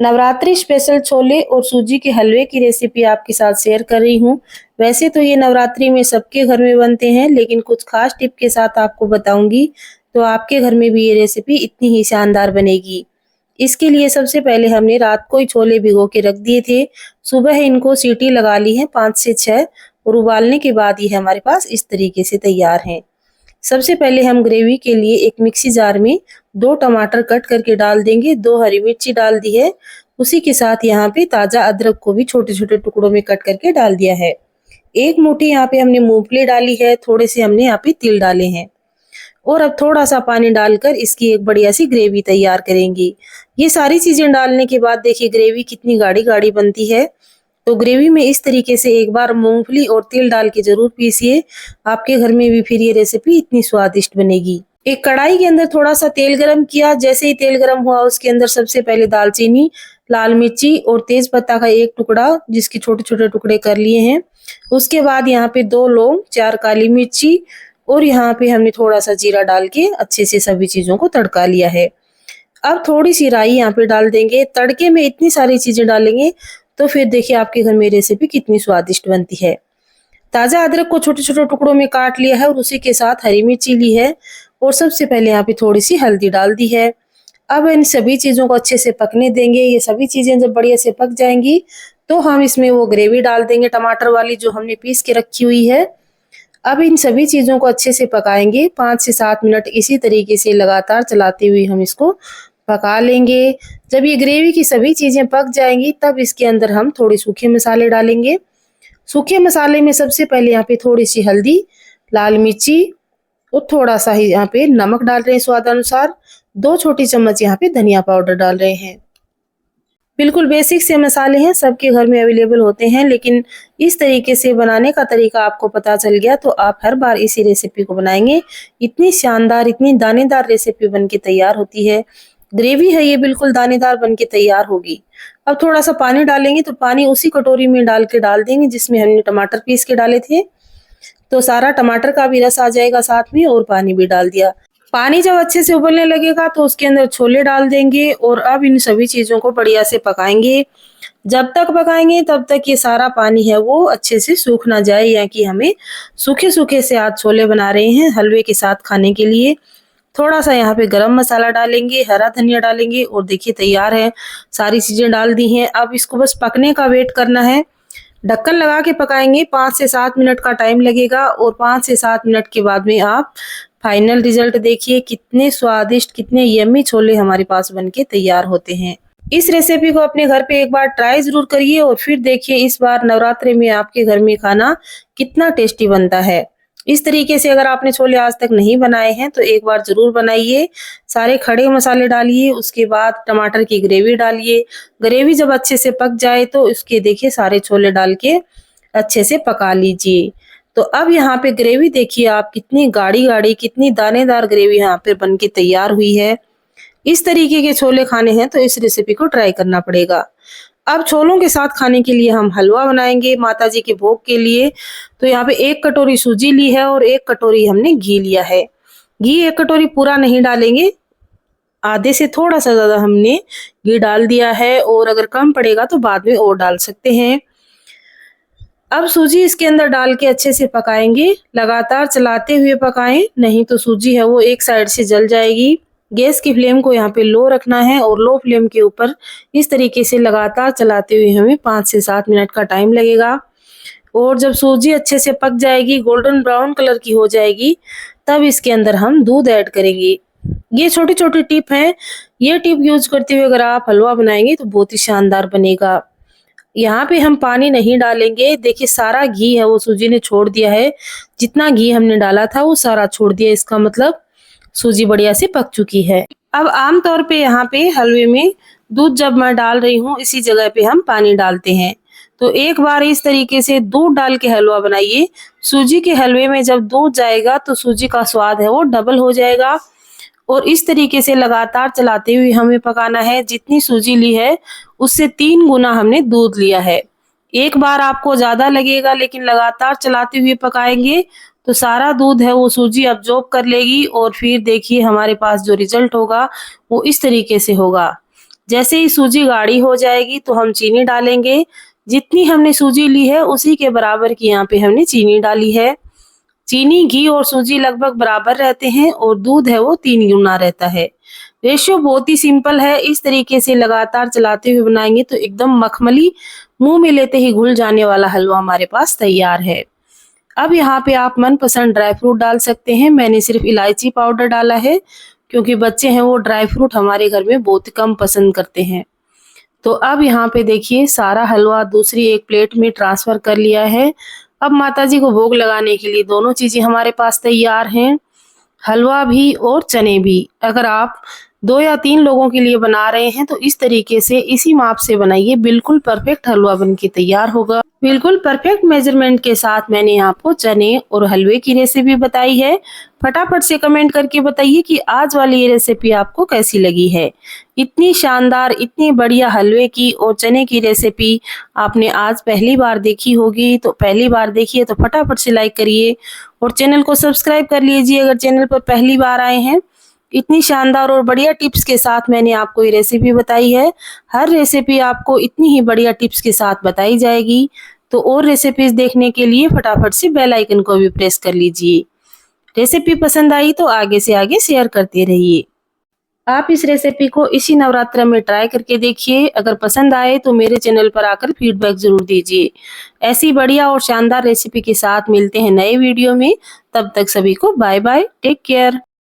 Navratri special chole और सूजी के हलवे की रेसिपी आपके साथ शेयर कर रही हूँ। वैसे तो ये नवरात्रि में सबके घर में बनते हैं, लेकिन कुछ खास टिप के साथ आपको बताऊंगी, तो आपके घर में भी ये रेसिपी इतनी ही शानदार बनेगी। इसके लिए सबसे पहले हमने रात को ही छोले भिगो के रख दिए थे। सुबह इनको सीटी लगा ली है 5 से 6 और उबालने के बाद ये हमारे पास इस तरीके से तैयार हैं। सबसे पहले हम ग्रेवी के लिए एक मिक्सी जार में 2 टमाटर कट करके डाल देंगे, 2 हरी मिर्ची डाल दी है। उसी के साथ यहाँ पे ताजा अदरक को भी छोटे छोटे टुकड़ों में कट करके डाल दिया है। 1 मुट्ठी यहाँ पे हमने मूंगफली डाली है, थोड़े से हमने यहाँ पे तिल डाले हैं और अब थोड़ा सा पानी डालकर इसकी एक बढ़िया सी ग्रेवी तैयार करेंगे। ये सारी चीजें डालने के बाद देखिए ग्रेवी कितनी गाढ़ी गाढ़ी बनती है। तो ग्रेवी में इस तरीके से एक बार मूंगफली और तिल डाल के जरूर पीसिए, आपके घर में भी फिर ये रेसिपी इतनी स्वादिष्ट बनेगी। एक कढ़ाई के अंदर थोड़ा सा तेल गरम किया, जैसे ही तेल गरम हुआ उसके अंदर सबसे पहले दालचीनी, लाल मिर्ची और तेज पत्ता का एक टुकड़ा जिसके छोटे छोटे टुकड़े कर लिए हैं। उसके बाद यहाँ पे 2 लौंग, 4 काली मिर्ची और यहाँ पे हमने थोड़ा सा जीरा डाल के अच्छे से सभी चीजों को तड़का लिया है। अब थोड़ी सी राई यहाँ पे डाल देंगे। तड़के में इतनी सारी चीजें डालेंगे तो फिर देखिए आपके घर में रेसिपी कितनी स्वादिष्ट बनती है। ताजा अदरक को छोटे छोटे टुकड़ों में काट लिया है और उसी के साथ हरी मिर्ची ली है और सबसे पहले यहाँ पे थोड़ी सी हल्दी डाल दी है। अब इन सभी चीजों को अच्छे से पकने देंगे। ये सभी चीजें जब बढ़िया से पक जाएंगी तो हम इसमें वो ग्रेवी डाल देंगे टमाटर वाली जो हमने पीस के रखी हुई है। अब इन सभी चीजों को अच्छे से पकाएंगे 5 से 7 मिनट, इसी तरीके से लगातार चलाते हुए हम इसको पका लेंगे। जब ये ग्रेवी की सभी चीजें पक जाएंगी तब इसके अंदर हम थोड़े सूखे मसाले डालेंगे। सूखे मसाले में सबसे पहले यहाँ पे थोड़ी सी हल्दी, लाल मिर्ची और थोड़ा सा ही यहाँ पे नमक डाल रहे हैं स्वाद अनुसार। 2 छोटी चम्मच यहाँ पे धनिया पाउडर डाल रहे हैं। बिल्कुल बेसिक से मसाले हैं, सबके घर में अवेलेबल होते हैं, लेकिन इस तरीके से बनाने का तरीका आपको पता चल गया तो आप हर बार इसी रेसिपी को बनाएंगे। इतनी शानदार, इतनी दानेदार रेसिपी बन के तैयार होती है। ग्रेवी है ये बिल्कुल दानेदार बन के तैयार होगी। अब थोड़ा सा पानी डालेंगे, तो पानी उसी कटोरी में डाल देंगे जिसमें हमने टमाटर पीस के डाले थे। तो सारा टमाटर का भी रस आ जाएगा साथ में और पानी भी डाल दिया। पानी जब अच्छे से उबलने लगेगा तो उसके अंदर छोले डाल देंगे और अब इन सभी चीजों को बढ़िया से पकाएंगे। जब तक पकाएंगे तब तक ये सारा पानी है वो अच्छे से सूख ना जाए, या कि हमें सूखे सूखे से आज छोले बना रहे हैं हलवे के साथ खाने के लिए। थोड़ा सा यहाँ पे गरम मसाला डालेंगे, हरा धनिया डालेंगे और देखिए तैयार है। सारी चीजें डाल दी हैं। अब इसको बस पकने का वेट करना है। ढक्कन लगा के पकाएंगे, 5 से 7 मिनट का टाइम लगेगा और 5 से 7 मिनट के बाद में आप फाइनल रिजल्ट देखिए। कितने स्वादिष्ट, कितने यम्मी छोले हमारे पास बनके तैयार होते हैं। इस रेसिपी को अपने घर पे एक बार ट्राई जरूर करिए और फिर देखिए इस बार नवरात्रि में आपके घर में खाना कितना टेस्टी बनता है। इस तरीके से अगर आपने छोले आज तक नहीं बनाए हैं तो एक बार जरूर बनाइए। सारे खड़े मसाले डालिए, उसके बाद टमाटर की ग्रेवी डालिए। ग्रेवी जब अच्छे से पक जाए तो उसके देखिए सारे छोले डाल के अच्छे से पका लीजिए। तो अब यहाँ पे ग्रेवी देखिए आप कितनी गाढ़ी गाढ़ी, कितनी दानेदार ग्रेवी यहाँ पे बनके तैयार हुई है। इस तरीके के छोले खाने हैं तो इस रेसिपी को ट्राई करना पड़ेगा। अब छोलों के साथ खाने के लिए हम हलवा बनाएंगे माता जी के भोग के लिए। तो यहाँ पे 1 कटोरी सूजी ली है और 1 कटोरी हमने घी लिया है। घी 1 कटोरी पूरा नहीं डालेंगे, आधे से थोड़ा सा ज्यादा हमने घी डाल दिया है और अगर कम पड़ेगा तो बाद में और डाल सकते हैं। अब सूजी इसके अंदर डाल के अच्छे से पकाएंगे, लगातार चलाते हुए पकाएं, नहीं तो सूजी है वो एक साइड से जल जाएगी। गैस की फ्लेम को यहाँ पे लो रखना है और लो फ्लेम के ऊपर इस तरीके से लगातार चलाते हुए हमें 5 से 7 मिनट का टाइम लगेगा। और जब सूजी अच्छे से पक जाएगी, गोल्डन ब्राउन कलर की हो जाएगी, तब इसके अंदर हम दूध ऐड करेंगे। ये छोटी छोटी टिप है, ये टिप यूज करते हुए अगर आप हलवा बनाएंगे तो बहुत ही शानदार बनेगा। यहाँ पे हम पानी नहीं डालेंगे। देखिए सारा घी है वो सूजी ने छोड़ दिया है। जितना घी हमने डाला था वो सारा छोड़ दिया, इसका मतलब सूजी बढ़िया से पक चुकी है। अब आमतौर पे यहाँ पे हलवे में दूध जब मैं डाल रही हूँ इसी जगह पे हम पानी डालते हैं। तो एक बार इस तरीके से दूध डाल के हलवा बनाइए। सूजी के हलवे में जब दूध जाएगा तो सूजी का स्वाद है वो डबल हो जाएगा। और इस तरीके से लगातार चलाते हुए हमें पकाना है। जितनी सूजी ली है उससे 3 गुना हमने दूध लिया है। एक बार आपको ज्यादा लगेगा, लेकिन लगातार चलाते हुए पकाएंगे तो सारा दूध है वो सूजी अब्जॉर्ब कर लेगी और फिर देखिए हमारे पास जो रिजल्ट होगा वो इस तरीके से होगा। जैसे ही सूजी गाढ़ी हो जाएगी तो हम चीनी डालेंगे। जितनी हमने सूजी ली है उसी के बराबर की यहाँ पे हमने चीनी डाली है। चीनी, घी और सूजी लगभग बराबर रहते हैं और दूध है वो 3 गुना रहता है। रेशियो बहुत ही सिंपल है। इस तरीके से लगातार चलाते हुए बनाएंगे तो एकदम मखमली, मुंह में लेते ही घुल जाने वाला हलवा हमारे पास तैयार है। अब यहाँ पे आप मनपसंद ड्राई फ्रूट डाल सकते हैं। मैंने सिर्फ इलायची पाउडर डाला है क्योंकि बच्चे हैं वो ड्राई फ्रूट हमारे घर में बहुत कम पसंद करते हैं। तो अब यहाँ पे देखिए सारा हलवा दूसरी एक प्लेट में ट्रांसफर कर लिया है। अब माताजी को भोग लगाने के लिए दोनों चीजें हमारे पास तैयार हैं, हलवा भी और चने भी। अगर आप 2 या 3 लोगों के लिए बना रहे हैं तो इस तरीके से इसी माप से बनाइए, बिल्कुल परफेक्ट हलवा बनके तैयार होगा। बिल्कुल परफेक्ट मेजरमेंट के साथ मैंने आपको चने और हलवे की रेसिपी बताई है। फटाफट से कमेंट करके बताइए कि आज वाली ये रेसिपी आपको कैसी लगी है। इतनी शानदार, इतनी बढ़िया हलवे की और चने की रेसिपी आपने आज पहली बार देखी होगी, तो पहली बार देखिए तो फटाफट से लाइक करिए और चैनल को सब्सक्राइब कर लीजिए अगर चैनल पर पहली बार आए हैं। इतनी शानदार और बढ़िया टिप्स के साथ मैंने आपको ये रेसिपी बताई है। हर रेसिपी आपको इतनी ही बढ़िया टिप्स के साथ बताई जाएगी। तो और रेसिपीज देखने के लिए फटाफट से बेल आइकन को भी प्रेस कर लीजिए। रेसिपी पसंद आई तो आगे से आगे शेयर करते रहिए। आप इस रेसिपी को इसी नवरात्र में ट्राई करके देखिए। अगर पसंद आए तो मेरे चैनल पर आकर फीडबैक जरूर दीजिए। ऐसी बढ़िया और शानदार रेसिपी के साथ मिलते हैं नए वीडियो में। तब तक सभी को बाय बाय, टेक केयर।